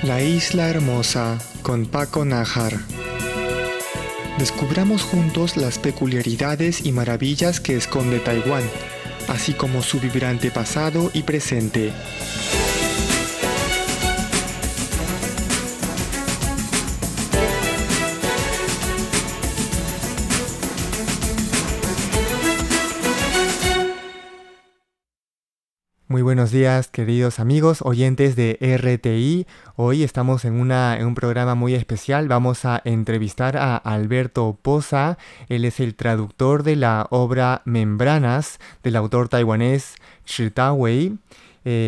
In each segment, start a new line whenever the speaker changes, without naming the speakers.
La isla hermosa con Paco Nájar. Descubramos juntos las peculiaridades y maravillas que esconde Taiwán, así como su vibrante pasado y presente. Muy buenos días, queridos amigos, oyentes de RTI. Hoy estamos en un programa muy especial. Vamos a entrevistar a Alberto Poza. Él es el traductor de la obra Membranas del autor taiwanés Shi Dawei.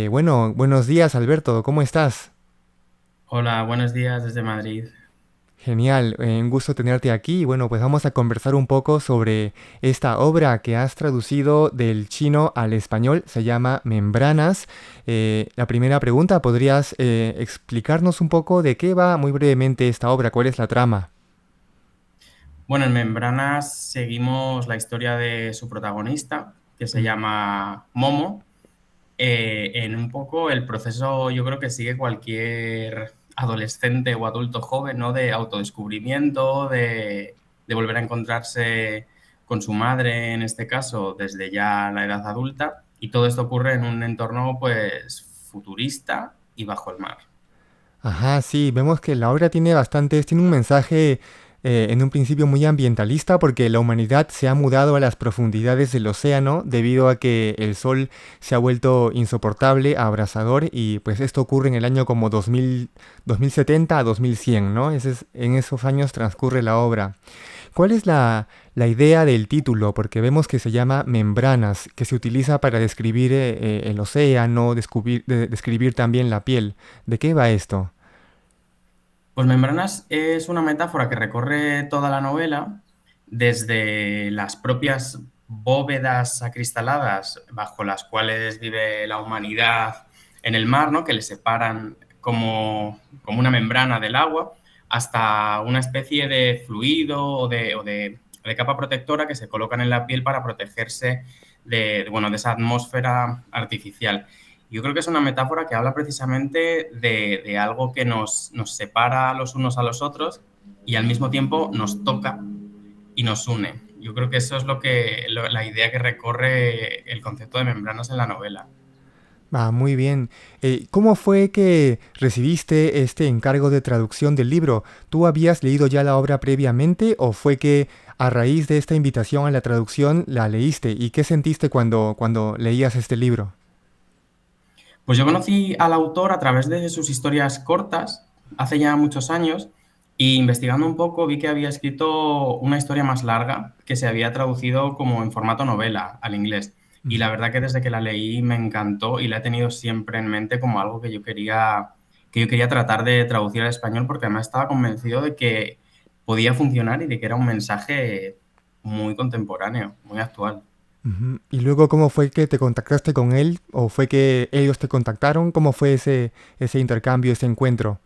Buenos días, Alberto. ¿Cómo estás?
Hola, buenos días desde Madrid.
Genial, un gusto tenerte aquí. Bueno, pues vamos a conversar un poco sobre esta obra que has traducido del chino al español. Se llama Membranas. La primera pregunta, ¿podrías explicarnos un poco de qué va muy brevemente esta obra? ¿Cuál es la trama?
Bueno, en Membranas seguimos la historia de su protagonista, que se
Mm.
llama Momo. En un poco el proceso, yo creo que sigue cualquier adolescente o adulto joven, ¿no? De autodescubrimiento, de volver a encontrarse con su madre, en este caso, desde ya la edad adulta. Y todo esto ocurre en un entorno, pues, futurista y bajo el mar.
Ajá, sí, vemos que la obra tiene un mensaje en un principio muy ambientalista porque la humanidad se ha mudado a las profundidades del océano debido a que el sol se ha vuelto insoportable, abrasador y pues esto ocurre en el año como 2070 a 2100, ¿no? En esos años transcurre la obra. ¿Cuál es la idea del título? Porque vemos que se llama Membranas, que se utiliza para describir el océano, describir también la piel. ¿De qué va esto?
Pues Membranas es una metáfora que recorre toda la novela, desde las propias bóvedas acristaladas bajo las cuales vive la humanidad en el mar, ¿no? Que le separan como una membrana del agua, hasta una especie de fluido o de capa protectora que se colocan en la piel para protegerse de esa atmósfera artificial. Yo creo que es una metáfora que habla precisamente de algo que nos separa los unos a los otros y al mismo tiempo nos toca y nos une. Yo creo que eso es la idea que recorre el concepto de membranas en la novela.
Ah, muy bien. ¿Cómo fue que recibiste este encargo de traducción del libro? ¿Tú habías leído ya la obra previamente o fue que a raíz de esta invitación a la traducción la leíste? ¿Y qué sentiste cuando leías este libro?
Pues yo conocí al autor a través de sus historias cortas, hace ya muchos años, y investigando un poco vi que había escrito una historia más larga que se había traducido como en formato novela al inglés. Y la verdad que desde que la leí me encantó y la he tenido siempre en mente como algo que yo quería tratar de traducir al español, porque además estaba convencido de que podía funcionar y de que era un mensaje muy contemporáneo, muy actual.
Ujú. ¿Y luego cómo fue que te contactaste con él? ¿O fue que ellos te contactaron? ¿Cómo fue ese intercambio, ese encuentro?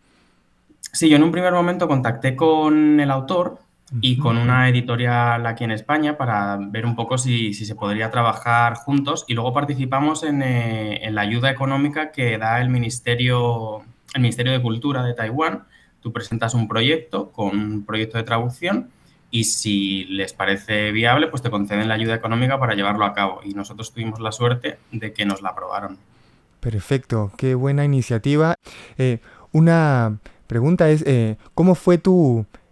Sí, yo en un primer momento contacté con el autor y
Ujú.
con una editorial aquí en España para ver un poco si se podría trabajar juntos, y luego participamos en la ayuda económica que da el Ministerio de Cultura de Taiwán. Tú presentas un proyecto con un proyecto de traducción y si les parece viable, pues te conceden la ayuda económica para llevarlo a cabo. Y nosotros tuvimos la suerte de que nos la aprobaron.
Perfecto, qué buena iniciativa. Una pregunta es, ¿cómo fue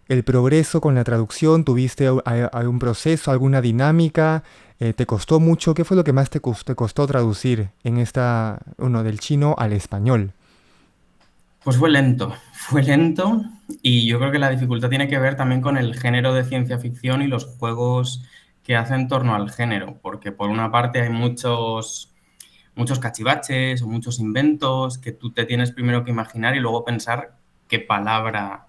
el progreso con la traducción? ¿Tuviste algún proceso, alguna dinámica? ¿Te costó mucho? ¿Qué fue lo que más te costó traducir del chino al español?
Pues fue lento, y yo creo que la dificultad tiene que ver también con el género de ciencia ficción y los juegos que hace en torno al género, porque por una parte hay muchos cachivaches o muchos inventos que tú te tienes primero que imaginar y luego pensar qué palabra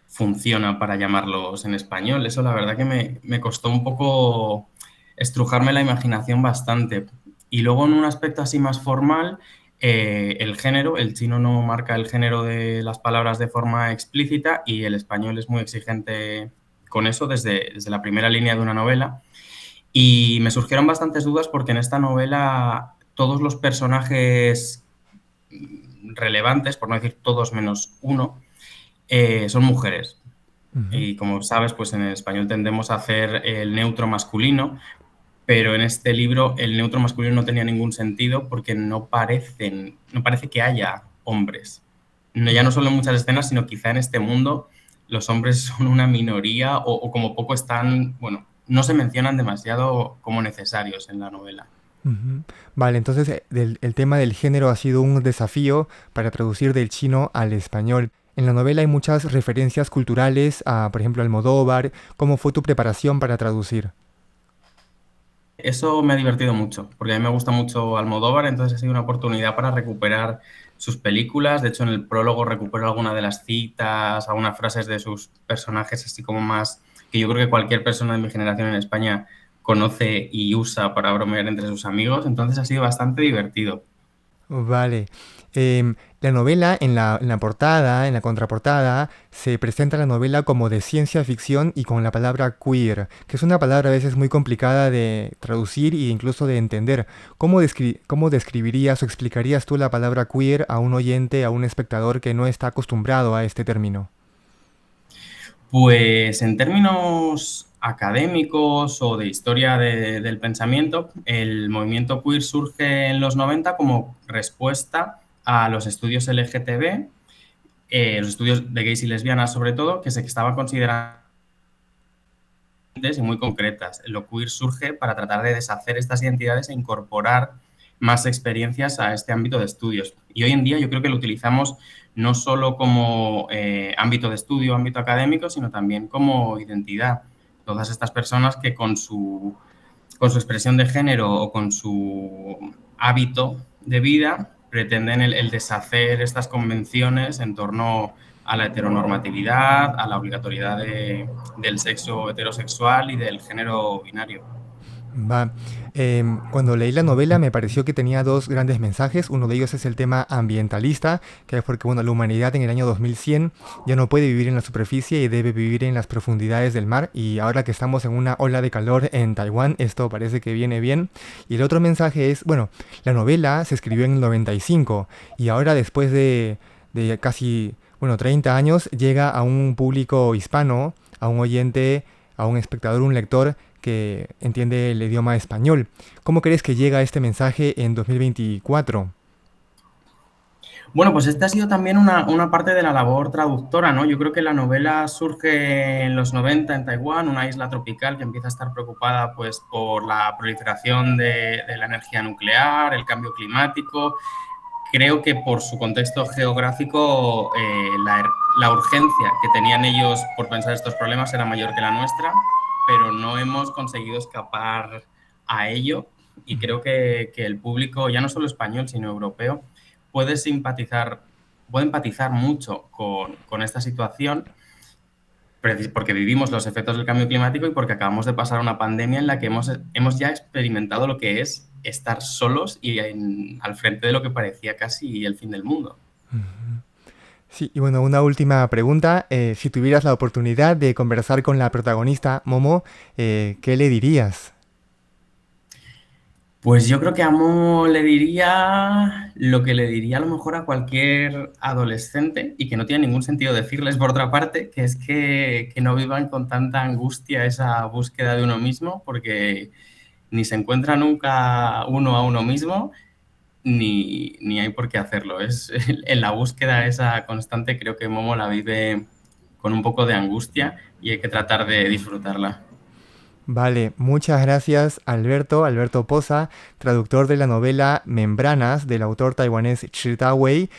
funciona para llamarlos en español. Eso la verdad que me costó un poco estrujarme la imaginación bastante. Y luego en un aspecto así más formal, el género, el chino no marca el género de las palabras de forma explícita y el español es muy exigente con eso desde la primera línea de una novela. Y me surgieron bastantes dudas porque en esta novela todos los personajes relevantes, por no decir todos menos uno, son mujeres.
Ujú.
Y como sabes, pues en el español tendemos a hacer el neutro masculino, pero en este libro el neutro masculino no tenía ningún sentido porque no parece que haya hombres. No, ya no solo en muchas escenas, sino quizá en este mundo los hombres son una minoría o como poco están, bueno, no se mencionan demasiado como necesarios en la novela.
Ujú. Vale, entonces el tema del género ha sido un desafío para traducir del chino al español. En la novela hay muchas referencias culturales a, por ejemplo, Almodóvar. ¿Cómo fue tu preparación para traducir?
Eso me ha divertido mucho, porque a mí me gusta mucho Almodóvar, entonces ha sido una oportunidad para recuperar sus películas. De hecho, en el prólogo recupero algunas de las citas, algunas frases de sus personajes, así como más que yo creo que cualquier persona de mi generación en España conoce y usa para bromear entre sus amigos. Entonces ha sido bastante divertido.
Vale. La novela, en la portada, en la contraportada, se presenta la novela como de ciencia ficción y con la palabra queer, que es una palabra a veces muy complicada de traducir e incluso de entender. ¿Cómo describirías o explicarías tú la palabra queer a un oyente, a un espectador que no está acostumbrado a este término?
Pues en términos académicos o de historia del pensamiento, el movimiento queer surge en los 90 como respuesta a los estudios LGTB, los estudios de gays y lesbianas sobre todo, que se estaban considerando y muy concretas. Lo queer surge para tratar de deshacer estas identidades e incorporar más experiencias a este ámbito de estudios. Y hoy en día yo creo que lo utilizamos no solo como ámbito de estudio, ámbito académico, sino también como identidad. Todas estas personas que con su expresión de género o con su hábito de vida pretenden el deshacer estas convenciones en torno a la heteronormatividad, a la obligatoriedad del sexo heterosexual y del género binario.
Va. Cuando leí la novela me pareció que tenía dos grandes mensajes. Uno de ellos es el tema ambientalista, que es porque bueno, la humanidad en el año 2100 ya no puede vivir en la superficie y debe vivir en las profundidades del mar. Y ahora que estamos en una ola de calor en Taiwán, esto parece que viene bien. Y el otro mensaje es, bueno, la novela se escribió en el 95 y ahora después de casi, bueno, 30 años llega a un público hispano, a un oyente, a un espectador, un lector que entiende el idioma español. ¿Cómo crees que llega este mensaje en 2024?
Bueno, pues esta ha sido también una parte de la labor traductora, ¿no? Yo creo que la novela surge en los 90 en Taiwán, una isla tropical que empieza a estar preocupada pues, por la proliferación de la energía nuclear, el cambio climático. Creo que por su contexto geográfico la urgencia que tenían ellos por pensar estos problemas era mayor que la nuestra, pero no hemos conseguido escapar a ello y creo que el público, ya no solo español, sino europeo, puede puede empatizar mucho con esta situación porque vivimos los efectos del cambio climático y porque acabamos de pasar una pandemia en la que hemos ya experimentado lo que es estar solos y al frente de lo que parecía casi el fin del mundo.
Sí, y bueno, una última pregunta. Si tuvieras la oportunidad de conversar con la protagonista, Momo, ¿qué le dirías?
Pues yo creo que a Mo le diría lo que le diría a lo mejor a cualquier adolescente y que no tiene ningún sentido decirles por otra parte, que es que no vivan con tanta angustia esa búsqueda de uno mismo, porque ni se encuentra nunca uno a uno mismo, ni hay por qué hacerlo. Es en la búsqueda esa constante, creo que Momo la vive con un poco de angustia y hay que tratar de disfrutarla.
Vale, muchas gracias Alberto Poza, traductor de la novela Membranas del autor taiwanés Chi Ta-wei.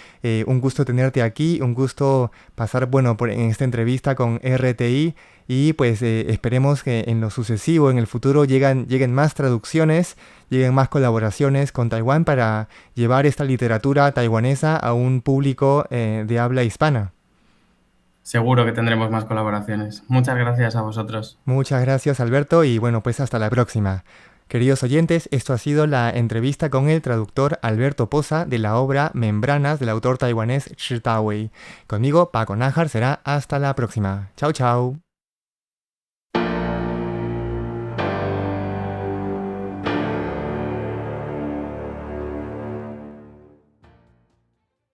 Un gusto tenerte aquí, un gusto pasar, bueno, en esta entrevista con RTI y pues esperemos que en lo sucesivo, en el futuro, lleguen más traducciones, lleguen más colaboraciones con Taiwán para llevar esta literatura taiwanesa a un público de habla hispana.
Seguro que tendremos más colaboraciones. Muchas gracias a vosotros.
Muchas gracias Alberto y bueno, pues hasta la próxima. Queridos oyentes, esto ha sido la entrevista con el traductor Alberto Poza de la obra Membranas del autor taiwanés Shi Ta-wei. Conmigo, Paco Nájar, será hasta la próxima. Chao, chao.